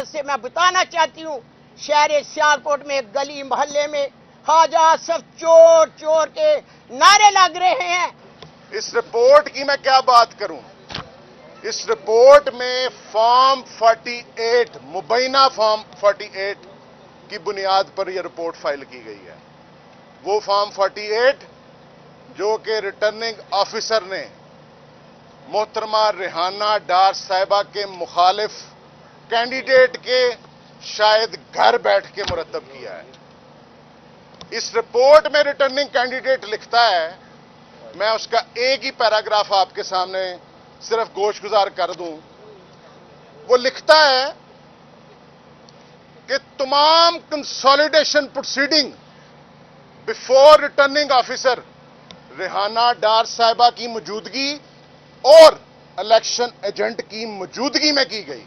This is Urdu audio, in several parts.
منصت سے میں بتانا چاہتی ہوں، شہر سیالکوٹ میں گلی محلے میں خواجہ آصف چور چور کے نعرے لگ رہے ہیں۔ اس رپورٹ کی میں کیا بات کروں؟ اس رپورٹ میں فارم 48 مبینہ فارم 48 کی بنیاد پر یہ رپورٹ فائل کی گئی ہے۔ وہ فارم 48 جو کہ ریٹرننگ آفیسر نے محترمہ ریحانہ ڈار صاحبہ کے مخالف کینڈیڈیٹ کے شاید گھر بیٹھ کے مرتب کیا ہے۔ اس رپورٹ میں ریٹرننگ کینڈیڈیٹ لکھتا ہے، میں اس کا ایک ہی پیراگراف آپ کے سامنے صرف گوش گزار کر دوں۔ وہ لکھتا ہے کہ تمام consolidation proceeding before returning officer Rehana Dar صاحبہ کی موجودگی اور الیکشن ایجنٹ کی موجودگی میں کی گئی۔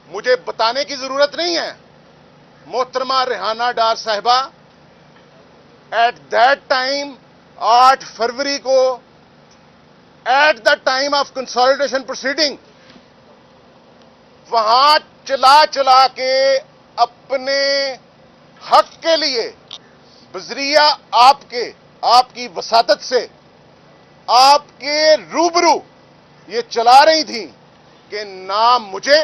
مجھے بتانے کی ضرورت نہیں ہے، محترمہ ریحانہ ڈار صاحبہ ایٹ دیٹ ٹائم 8 فروری کو at the time of consolidation proceeding وہاں چلا کے اپنے حق کے لیے بذریعہ آپ کی وساطت سے آپ کے روبرو یہ چلا رہی تھیں کہ نہ مجھے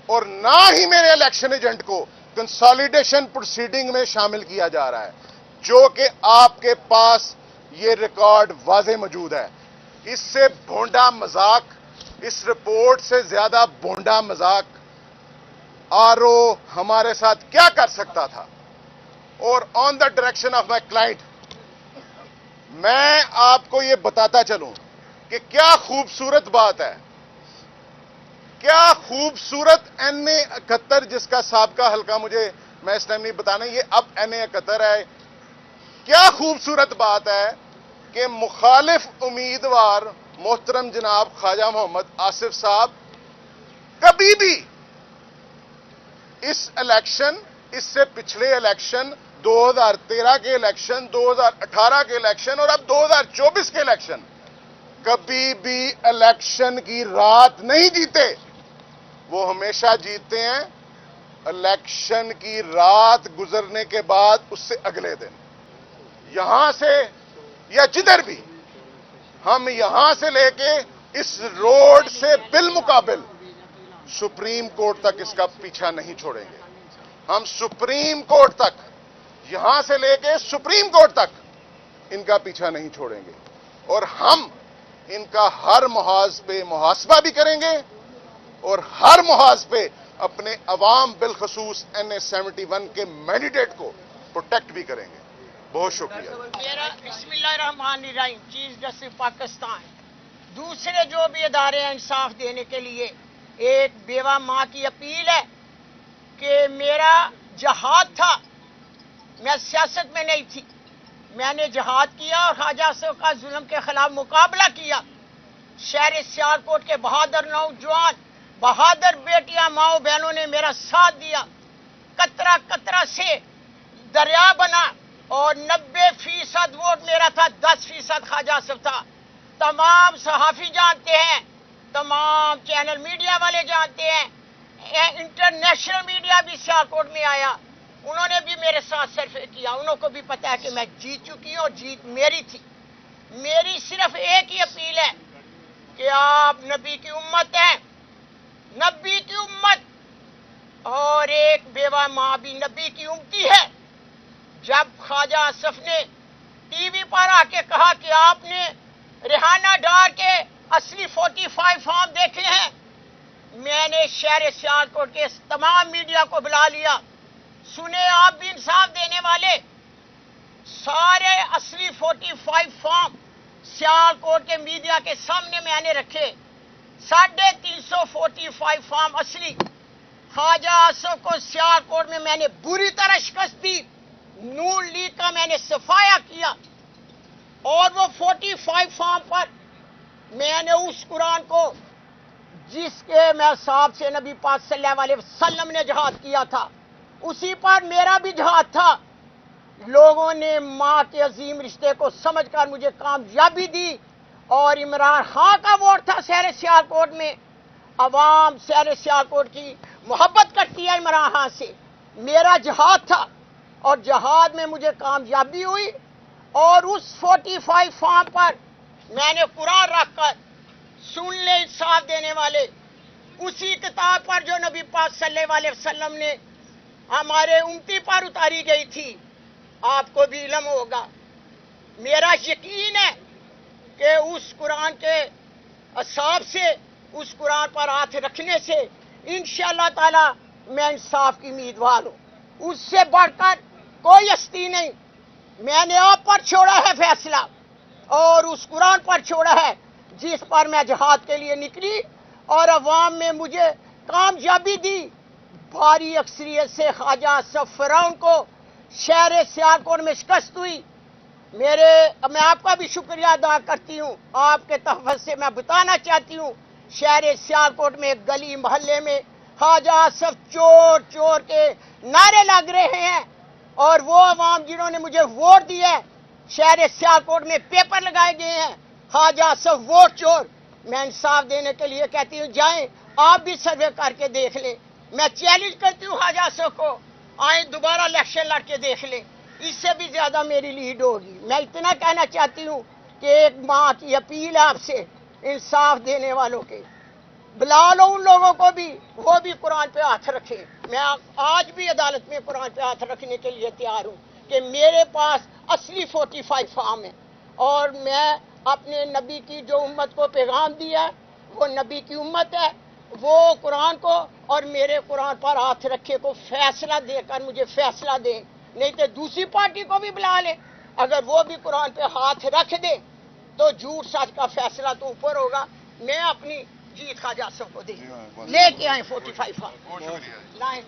اور نہ ہی میرے الیکشن ایجنٹ کو کنسالیڈیشن پروسیڈنگ میں شامل کیا جا رہا ہے، جو کہ آپ کے پاس یہ ریکارڈ واضح موجود ہے۔ اس سے بھونڈا مذاق، اس رپورٹ سے زیادہ بھونڈا مذاق آرو ہمارے ساتھ کیا کر سکتا تھا؟ اور on the direction of my client میں آپ کو یہ بتاتا چلوں کہ کیا خوبصورت بات ہے، کیا خوبصورت NA 71 جس کا سابقہ حلقہ میں اس ٹائم نہیں بتانا، یہ اب NA 71 ہے۔ کیا خوبصورت بات ہے کہ مخالف امیدوار محترم جناب خواجہ محمد آصف صاحب کبھی بھی اس الیکشن، اس سے پچھلے الیکشن 2013 کے الیکشن، 2018 کے الیکشن اور اب 2024 کے الیکشن، کبھی بھی الیکشن کی رات نہیں جیتے۔ وہ ہمیشہ جیتے ہیں الیکشن کی رات گزرنے کے بعد اس سے اگلے دن۔ یہاں سے یا جدھر بھی ہم یہاں سے لے کے اس روڈ سے بالمقابل سپریم کورٹ تک اس کا پیچھا نہیں چھوڑیں گے۔ ہم سپریم کورٹ تک، یہاں سے لے کے سپریم کورٹ تک ان کا پیچھا نہیں چھوڑیں گے، اور ہم ان کا ہر محاذ پہ محاسبہ بھی کریں گے اور ہر محاذ پہ اپنے عوام بالخصوص NA 71 کے مینڈیٹ کو پروٹیکٹ بھی کریں گے۔ بہت شکریہ۔ بسم اللہ الرحمن الرحیم۔ چیف جسٹس پاکستان، دوسرے جو بھی ادارے ہیں انصاف دینے کے لیے، ایک بیوہ ماں کی اپیل ہے کہ میرا جہاد تھا، میں سیاست میں نہیں تھی، میں نے جہاد کیا اور خواجہ آصف کا ظلم کے خلاف مقابلہ کیا۔ شہر سیالکوٹ کے بہادر نوجوان، بہادر بیٹیاں، ماؤں بہنوں نے میرا ساتھ دیا، قطرہ قطرہ سے دریا بنا، اور 90% ووٹ میرا تھا، 10% خواجہ آصف تھا۔ تمام صحافی جانتے ہیں، تمام چینل میڈیا والے جانتے ہیں، انٹرنیشنل میڈیا بھی سیالکوٹ میں آیا، انہوں نے بھی میرے ساتھ سرفے کیا، انہوں کو بھی پتا ہے کہ میں جیت چکی ہوں اور جیت میری تھی۔ میری صرف ایک ہی اپیل ہے کہ آپ نبی کی امت ہیں، نبی کی امت، اور ایک بیوہ ماں بھی نبی کی امتی ہے۔ جب خواجہ آصف نے ٹی وی پر آ کے کہا کہ آپ نے ریحانہ ڈار کے اصلی 45 فارم دیکھے ہیں، میں نے شہر سیالکوٹ کے تمام میڈیا کو بلا لیا، سنے آپ بھی انصاف دینے والے، سارے اصلی 45 فارم سیالکوٹ کے میڈیا کے سامنے میں نے رکھے، 350 فارم اصلی۔ خواجہ آصف کو سیالکوٹ میں نے بری طرح شکست دی، نون لیگ کا میں نے صفایا کیا، اور وہ 45 فارم پر میں نے اس قرآن کو جس کے میں صاحب سے نبی پاک صلی اللہ علیہ وسلم نے جہاد کیا تھا، اسی پر میرا بھی جہاد تھا۔ لوگوں نے ماں کے عظیم رشتے کو سمجھ کر مجھے کامیابی دی، اور عمران خان کا ووٹ تھا شہر سیالکوٹ میں، عوام شہر سیالکوٹ کی محبت کرتی ہے عمران خان سے. میرا جہاد تھا اور جہاد میں مجھے کامیابی ہوئی, اور اس 45 فارم پر میں نے قرآن رکھ کر سن لے انصاف دینے والے, اسی کتاب پر جو نبی پاک صلی اللہ علیہ وسلم نے ہمارے امتی پر اتاری گئی تھی, آپ کو بھی علم ہوگا. میرا یقین ہے کہ اس قرآن کے اصحاب سے, اس قرآن پر ہاتھ رکھنے سے انشاءاللہ تعالی میں انصاف کی امیدوار ہوں. اس سے بڑھ کر کوئی ہستی نہیں. میں نے آپ پر چھوڑا ہے فیصلہ, اور اس قرآن پر چھوڑا ہے جس پر میں جہاد کے لیے نکلی, اور عوام میں مجھے کامیابی دی. بھاری اکثریت سے خواجہ سفراؤن کو شہر سیالکوٹ میں شکست ہوئی. میں آپ کا بھی شکریہ ادا کرتی ہوں. آپ کے تحفظ سے میں بتانا چاہتی ہوں, شہر سیالکوٹ میں گلی محلے میں خواجہ سب چور چور کے نعرے لگ رہے ہیں, اور وہ عوام جنہوں نے مجھے ووٹ دیا ہے, شہر سیالکوٹ میں پیپر لگائے گئے ہیں خواجہ سب ووٹ چور. میں انصاف دینے کے لیے کہتی ہوں, جائیں آپ بھی سروے کر کے دیکھ لیں. میں چیلنج کرتی ہوں خواجہ صاحب کو, آئیں دوبارہ الیکشن لڑ کے دیکھ لیں, اس سے بھی زیادہ میری لیڈ ہوگی. میں اتنا کہنا چاہتی ہوں کہ ایک ماں کی اپیل ہے آپ سے, انصاف دینے والوں کے بلا لو ان لوگوں کو بھی, وہ بھی قرآن پہ ہاتھ رکھیں. میں آج بھی عدالت میں قرآن پہ ہاتھ رکھنے کے لیے تیار ہوں کہ میرے پاس اصلی 45 فارم ہے, اور میں اپنے نبی کی جو امت کو پیغام دیا, وہ نبی کی امت ہے, وہ قرآن کو اور میرے قرآن پر ہاتھ رکھے کو فیصلہ دے کر مجھے فیصلہ دیں, نہیں تو دوسری پارٹی کو بھی بلا لیں. اگر وہ بھی قرآن پہ ہاتھ رکھ دے تو جھوٹ سچ کا فیصلہ تو اوپر ہوگا. میں اپنی جیت خواجہ صاحب کو دے لے کے آئیں 45 فارم.